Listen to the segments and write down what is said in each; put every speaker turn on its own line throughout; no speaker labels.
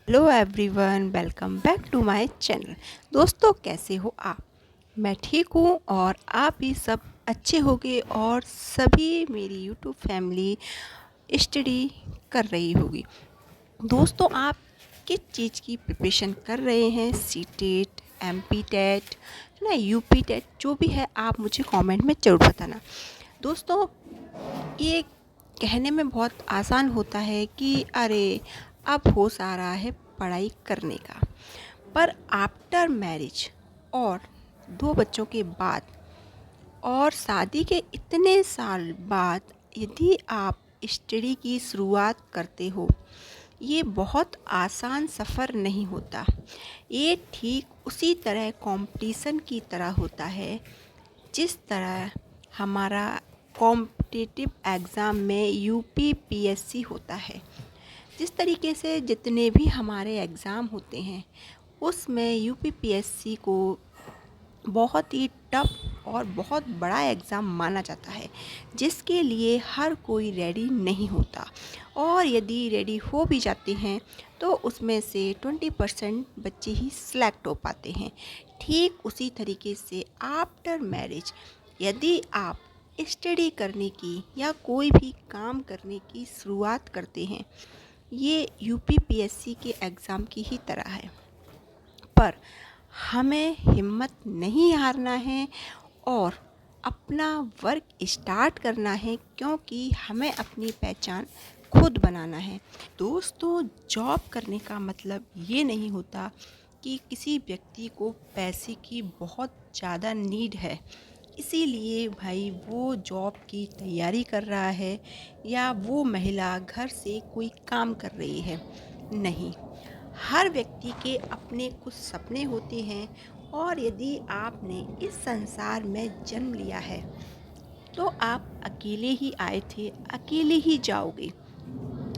Hello everyone, welcome back to my channel. दोस्तों, कैसे हो आप? मैं ठीक हूँ और आप भी सब अच्छे होंगे और सभी मेरी यूट्यूब फैमिली स्टडी कर रही होगी। दोस्तों, आप किस चीज़ की प्रिपरेशन कर रहे हैं? C TET, M P TET, ना यूपी टेट, जो भी है आप मुझे कमेंट में ज़रूर बताना। दोस्तों, ये कहने में बहुत आसान होता है कि अरे अब होश आ रहा है पढ़ाई करने का, पर आफ्टर मैरिज और 2 बच्चों के बाद और शादी के इतने साल बाद यदि आप स्टडी की शुरुआत करते हो, ये बहुत आसान सफ़र नहीं होता। ये ठीक उसी तरह कंपटीशन की तरह होता है जिस तरह हमारा कॉम्पिटिटिव एग्ज़ाम में यूपीपीएससी होता है। जिस तरीके से जितने भी हमारे एग्ज़ाम होते हैं उसमें यूपीपीएससी को बहुत ही टफ और बहुत बड़ा एग्ज़ाम माना जाता है, जिसके लिए हर कोई रेडी नहीं होता, और यदि रेडी हो भी जाते हैं तो उसमें से 20% बच्चे ही सिलेक्ट हो पाते हैं। ठीक उसी तरीके से आफ्टर मैरिज यदि आप स्टडी करने की या कोई भी काम करने की शुरुआत करते हैं, ये यूपीपीएससी के एग्ज़ाम की ही तरह है, पर हमें हिम्मत नहीं हारना है और अपना वर्क स्टार्ट करना है, क्योंकि हमें अपनी पहचान खुद बनाना है। दोस्तों, जॉब करने का मतलब ये नहीं होता कि किसी व्यक्ति को पैसे की बहुत ज़्यादा नीड है, इसीलिए भाई वो जॉब की तैयारी कर रहा है या वो महिला घर से कोई काम कर रही है। नहीं, हर व्यक्ति के अपने कुछ सपने होते हैं, और यदि आपने इस संसार में जन्म लिया है तो आप अकेले ही आए थे, अकेले ही जाओगे।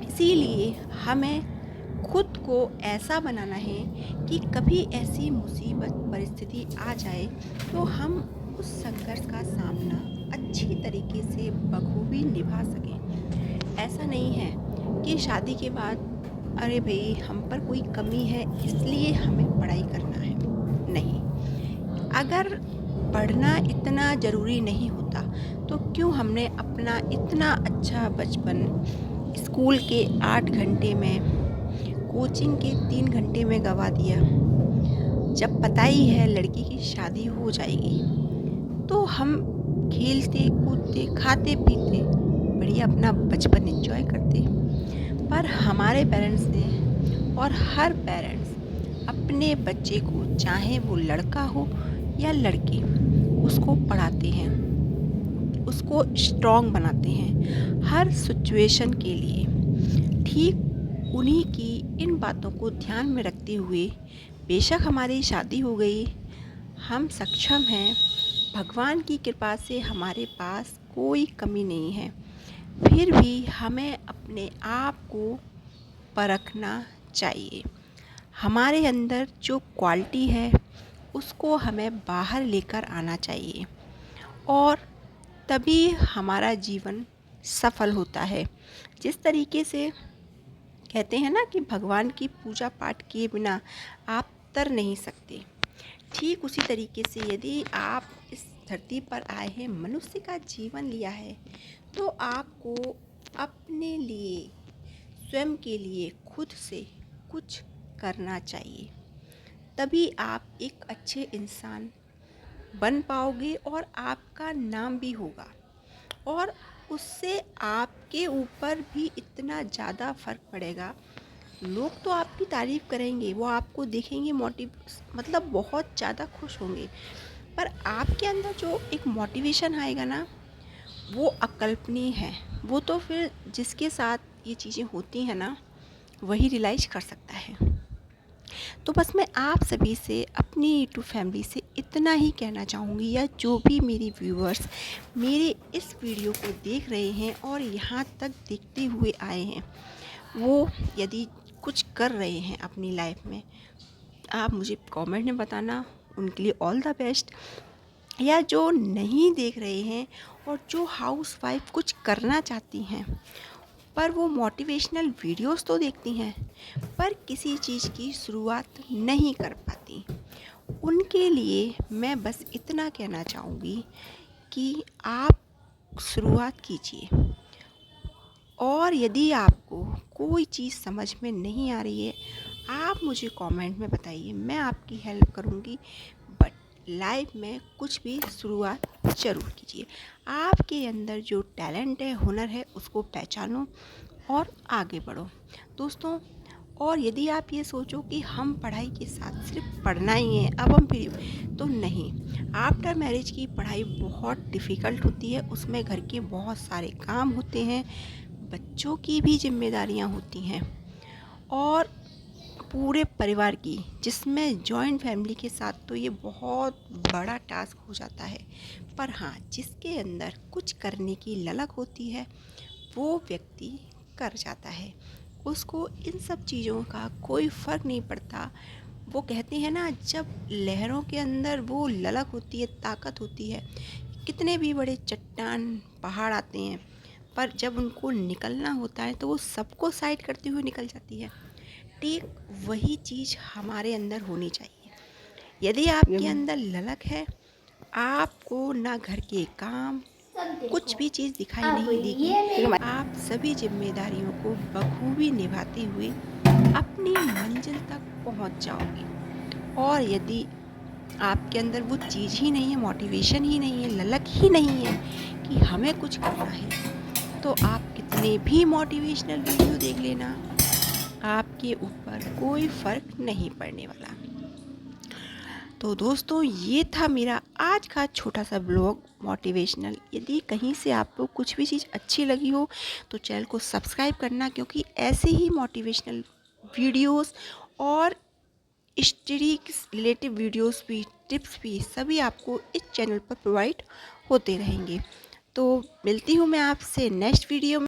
इसीलिए हमें खुद को ऐसा बनाना है कि कभी ऐसी मुसीबत परिस्थिति आ जाए तो हम उस संघर्ष का सामना अच्छी तरीके से बखूबी निभा सकें। ऐसा नहीं है कि शादी के बाद अरे भाई हम पर कोई कमी है इसलिए हमें पढ़ाई करना है। नहीं, अगर पढ़ना इतना ज़रूरी नहीं होता तो क्यों हमने अपना इतना अच्छा बचपन स्कूल के 8 घंटे में, कोचिंग के 3 घंटे में गवा दिया, जब पता ही है लड़की की शादी हो जाएगी तो हम खेलते कूदते खाते पीते बढ़िया अपना बचपन एंजॉय करते। पर हमारे पेरेंट्स ने और हर पेरेंट्स अपने बच्चे को, चाहे वो लड़का हो या लड़की, उसको पढ़ाते हैं, उसको स्ट्रॉन्ग बनाते हैं हर सिचुएशन के लिए। ठीक उन्हीं की इन बातों को ध्यान में रखते हुए बेशक हमारी शादी हो गई, हम सक्षम हैं, भगवान की कृपा से हमारे पास कोई कमी नहीं है, फिर भी हमें अपने आप को परखना चाहिए। हमारे अंदर जो क्वालिटी है उसको हमें बाहर लेकर आना चाहिए, और तभी हमारा जीवन सफल होता है। जिस तरीके से कहते हैं ना कि भगवान की पूजा पाठ किए बिना आप तर नहीं सकते, ठीक उसी तरीके से यदि आप इस धरती पर आए हैं, मनुष्य का जीवन लिया है, तो आपको अपने लिए, स्वयं के लिए खुद से कुछ करना चाहिए। तभी आप एक अच्छे इंसान बन पाओगे और आपका नाम भी होगा, और उससे आपके ऊपर भी इतना ज़्यादा फ़र्क पड़ेगा। लोग तो आपकी तारीफ़ करेंगे, वो आपको देखेंगे, मतलब बहुत ज़्यादा खुश होंगे, पर आपके अंदर जो एक मोटिवेशन आएगा ना, वो अकल्पनीय है। वो तो फिर जिसके साथ ये चीज़ें होती हैं ना, वही रियलाइज़ कर सकता है। तो बस मैं आप सभी से, अपनी यूट्यूब फैमिली से इतना ही कहना चाहूँगी, या जो भी मेरी व्यूअर्स मेरे इस वीडियो को देख रहे हैं और यहाँ तक देखते हुए आए हैं, वो यदि कुछ कर रहे हैं अपनी लाइफ में, आप मुझे कमेंट में बताना, उनके लिए ऑल द बेस्ट। या जो नहीं देख रहे हैं और जो हाउसवाइफ कुछ करना चाहती हैं, पर वो मोटिवेशनल वीडियोस तो देखती हैं, पर किसी चीज़ की शुरुआत नहीं कर पाती। उनके लिए मैं बस इतना कहना चाहूँगी कि आप शुरुआत कीजिए, और यदि आपको कोई चीज़ समझ में नहीं आ रही है, आप मुझे कमेंट में बताइए, मैं आपकी हेल्प करूँगी। बट लाइफ में कुछ भी शुरुआत ज़रूर कीजिए। आपके अंदर जो टैलेंट है, हुनर है, उसको पहचानो और आगे बढ़ो दोस्तों। और यदि आप ये सोचो कि हम पढ़ाई के साथ सिर्फ पढ़ना ही है, अब हम फ्री, तो नहीं। आफ्टर मैरिज की पढ़ाई बहुत डिफ़िकल्ट होती है, उसमें घर के बहुत सारे काम होते हैं, बच्चों की भी जिम्मेदारियां होती हैं, और पूरे परिवार की, जिसमें जॉइंट फैमिली के साथ तो ये बहुत बड़ा टास्क हो जाता है। पर हाँ, जिसके अंदर कुछ करने की ललक होती है, वो व्यक्ति कर जाता है। उसको इन सब चीज़ों का कोई फ़र्क नहीं पड़ता। वो कहते हैं ना, जब लहरों के अंदर वो ललक होती है, ताकत होती है, कितने भी बड़े चट्टान पहाड़ आते हैं, पर जब उनको निकलना होता है तो वो सबको साइड करते हुए निकल जाती है। ठीक वही चीज़ हमारे अंदर होनी चाहिए। यदि आपके अंदर ललक है, आपको ना घर के काम, कुछ भी चीज़ दिखाई नहीं देगी। आप सभी जिम्मेदारियों को बखूबी निभाते हुए अपनी मंजिल तक पहुंच जाओगे। और यदि आपके अंदर वो चीज़ ही नहीं है, मोटिवेशन ही नहीं है, ललक ही नहीं है कि हमें कुछ करना है, तो आप कितने भी मोटिवेशनल वीडियो देख लेना, आपके ऊपर कोई फ़र्क नहीं पड़ने वाला। तो दोस्तों, ये था मेरा आज का छोटा सा ब्लॉग मोटिवेशनल। यदि कहीं से आपको कुछ भी चीज़ अच्छी लगी हो तो चैनल को सब्सक्राइब करना, क्योंकि ऐसे ही मोटिवेशनल वीडियोस और स्टडी रिलेटिव वीडियोस भी, टिप्स भी, सभी आपको इस चैनल पर प्रोवाइड होते रहेंगे। तो मिलती हूँ मैं आपसे नेक्स्ट वीडियो में।